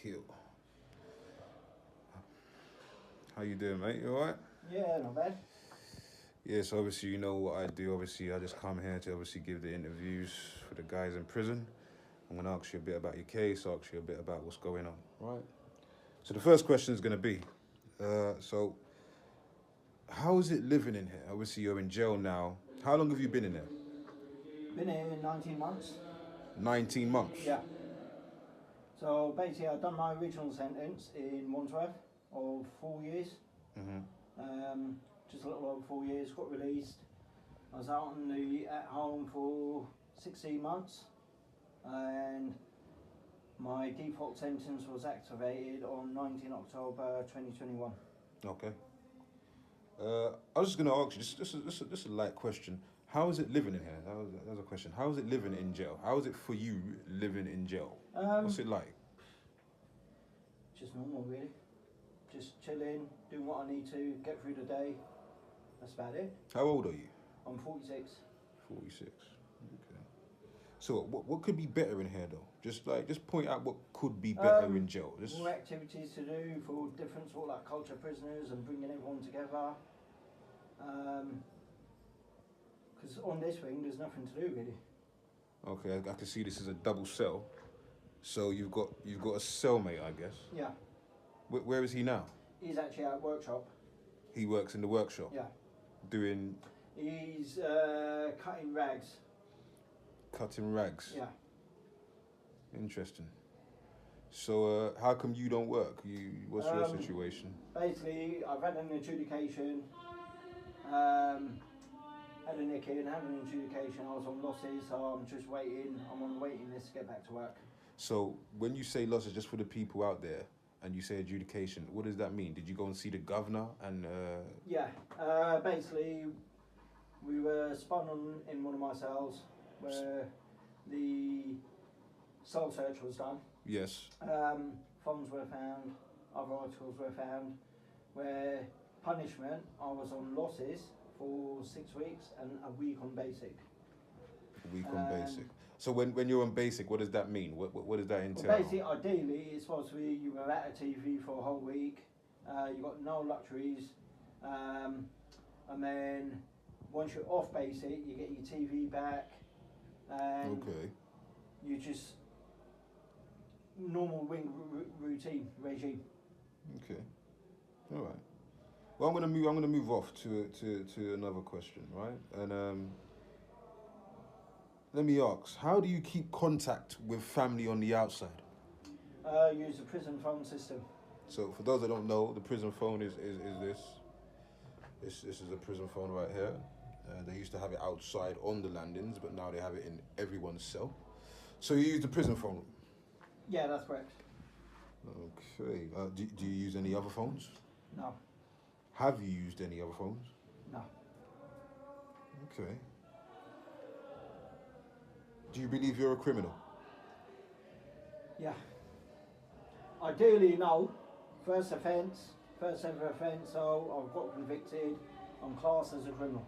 Hill. How you doing, mate? You alright? Yeah, not bad. Yeah, so obviously you know what I do. Obviously, I just come here to obviously give the interviews for the guys in prison. I'm gonna ask you a bit about your case, ask you a bit about what's going on, right? So the first question is gonna be, so how is it living in here? Obviously, you're in jail now. How long have you been in there? Been here 19 months. 19 months. Yeah. So basically, I've done my original sentence in Wandsworth of 4 years. Just a little over 4 years. Got released. I was out at home for 16 months, and my default sentence was activated on 19 October 2021. Okay. I was just gonna ask you. This is a light question. How is it living in here? That was a question. How is it living in jail? How is it for you living in jail? What's it like? Just normal, really. Just chilling, doing what I need to, get through the day. That's about it. How old are you? I'm 46. 46. Okay. So what could be better in here though? Just point out what could be better in jail. More activities to do for different sort of like culture prisoners and bringing everyone together. Because on this wing there's nothing to do really. Okay, I can see this is a double cell. So you've got a cellmate, I guess. Yeah. Where is he now? He's actually at workshop. He works in the workshop. Yeah. Doing. He's cutting rags. Cutting rags. Yeah. Interesting. So how come you don't work? What's your situation? Basically, I've had an adjudication. Had a nick in, had an adjudication. I was on losses, so I'm just waiting. I'm on the waiting list to get back to work. So when you say losses, just for the people out there, and you say adjudication, what does that mean? Did you go and see the governor and? Yeah. Basically, we were spun on in one of my cells where the cell search was done. Yes. Phones were found, other articles were found, where punishment, I was on losses for 6 weeks and a week on basic. A week on basic. So when you're on basic, what does that mean? What does that entail? Well, basically, ideally, it's supposed to be you were at a TV for a whole week, you got no luxuries, and then once you're off basic, you get your TV back, and you just normal wing routine regime. Okay, all right. Well, I'm gonna move off to another question, right? And let me ask: how do you keep contact with family on the outside? Use the prison phone system. So, for those that don't know, the prison phone is this. This is a prison phone right here. They used to have it outside on the landings, but now they have it in everyone's cell. So you use the prison phone? Yeah, that's correct. Okay. Do you use any other phones? No. Have you used any other phones? No. Okay. Do you believe you're a criminal? Yeah. Ideally, no. First ever offence, so I've got convicted. I'm classed as a criminal.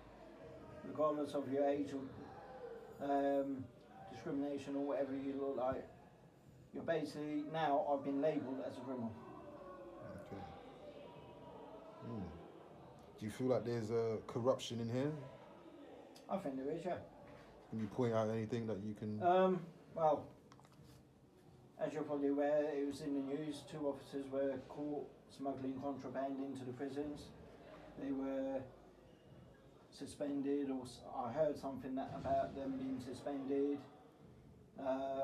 Regardless of your age or discrimination or whatever you look like. You're basically, now I've been labelled as a criminal. Okay. Do you feel like there's corruption in here? I think there is, yeah. Can you point out anything that you can... Well, as you're probably aware, it was in the news, 2 officers were caught smuggling contraband into the prisons. They were suspended, or I heard something about them being suspended.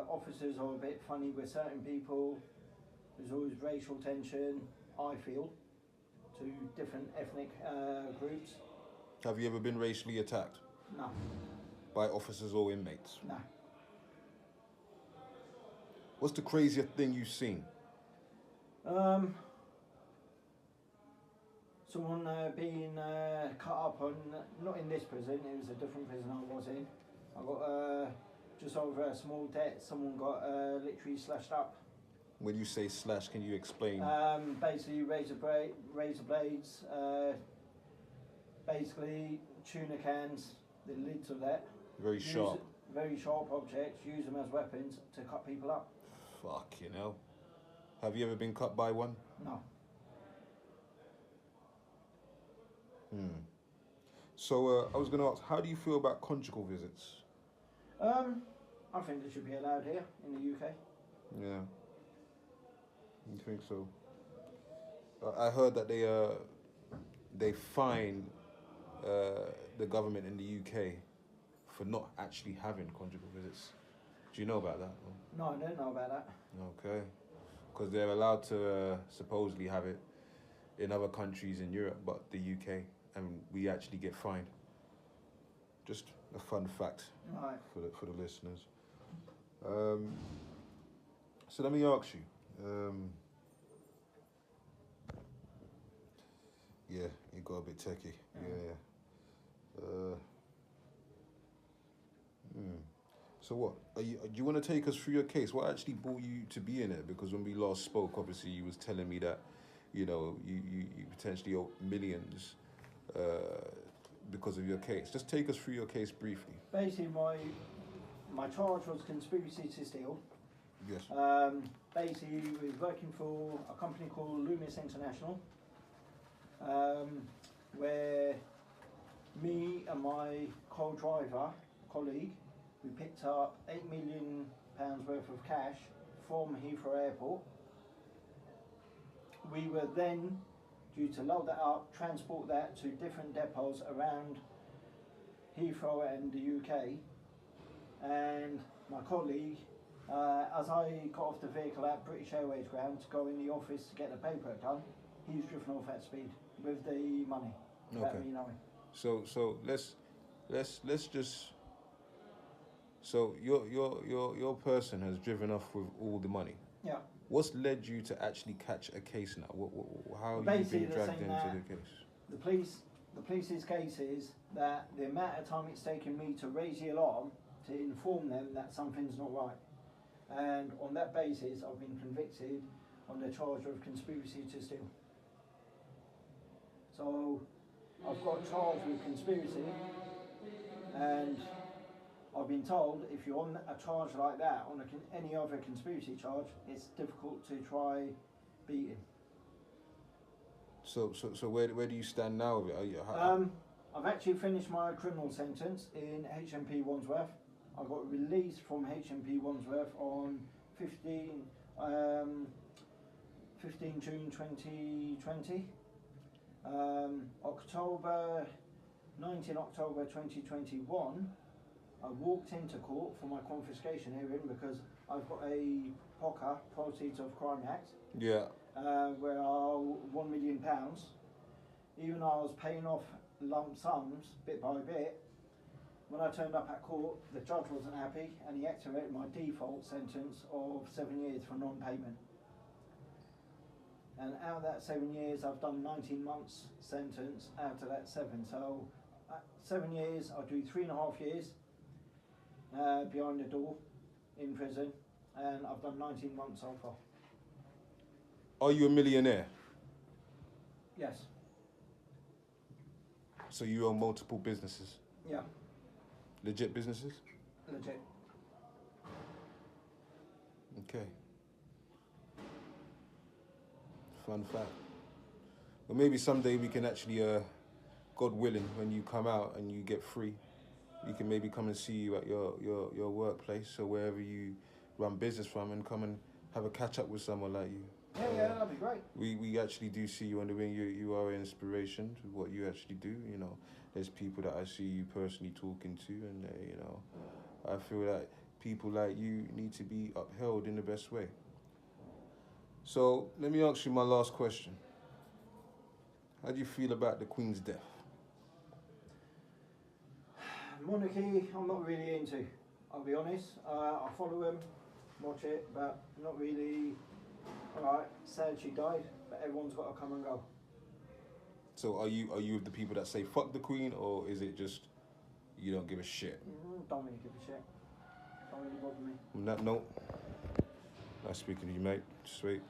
Officers are a bit funny with certain people. There's always racial tension, I feel, to different ethnic groups. Have you ever been racially attacked? No. By officers or inmates? No. What's the craziest thing you've seen? Someone being cut up on, not in this prison, it was a different prison I was in. I got just over a small debt, someone got literally slashed up. When you say slash, can you explain? Basically razor blades, basically tuna cans, the lids of that. Very sharp. Very sharp objects, use them as weapons to cut people up. Fucking hell. Have you ever been cut by one? No. So I was going to ask, how do you feel about conjugal visits? I think they should be allowed here in the UK. Yeah. You think so? I heard that they fine the government in the UK for not actually having conjugal visits. Do you know about that? No, I don't know about that. Okay. Because they're allowed to supposedly have it in other countries in Europe, but the UK, and we actually get fined. Just a fun fact Right. for the listeners. So let me ask you. Yeah, it got a bit techie. Yeah. So what? Do you want to take us through your case? What actually brought you to be in it? Because when we last spoke, obviously you was telling me that, you potentially owe millions because of your case. Just take us through your case briefly. Basically, my charge was conspiracy to steal. Yes. Basically, we was working for a company called Loomis International, where me and my colleague, we picked up £8 million worth of cash from Heathrow Airport. We were then due to load that up, transport that to different depots around Heathrow and the UK. And my colleague, as I got off the vehicle at British Airways ground to go in the office to get the paperwork done, he was driven off at speed with the money. Without me knowing. So let's just. So your person has driven off with all the money. Yeah. What's led you to actually catch a case now? How have you been dragged into the case? The police's case is that the amount of time it's taken me to raise the alarm to inform them that something's not right, and on that basis I've been convicted on the charge of conspiracy to steal. So I've got charged with conspiracy, and I've been told if you're on a charge like that, on any other conspiracy charge, it's difficult to try beating. So where do you stand now with it? I've actually finished my criminal sentence in HMP Wandsworth. I got released from HMP Wandsworth on 15 June 2020. 19 October 2021, I walked into court for my confiscation hearing because I've got a POCA, Proceeds of Crime Act. Yeah. Where I owe £1 million. Even though I was paying off lump sums bit by bit, when I turned up at court, the judge wasn't happy and he activated my default sentence of 7 years for non-payment. And out of that 7 years, I've done 19 months sentence out of that 7. So 7 years, I'll do 3.5 years behind the door in prison, and I've done 19 months so far. Are you a millionaire? Yes. So you own multiple businesses? Yeah. Legit businesses? Legit. Okay. Fun fact. Well, maybe someday we can actually, God willing, when you come out and you get free, we can maybe come and see you at your workplace or wherever you run business from, and come and have a catch up with someone like you. Yeah, that'd be great. We actually do see you on the wing. You are an inspiration to what you actually do. There's people that I see you personally talking to, and I feel that people like you need to be upheld in the best way. So let me ask you my last question. How do you feel about the Queen's death? Monarchy, I'm not really into. I'll be honest. I follow him, watch it, but not really. Alright, sad she died, but everyone's got to come and go. So are you of the people that say fuck the Queen, or is it just you don't give a shit? Don't really give a shit. Don't really bother me. On that note, nice speaking to you, mate. Sweet.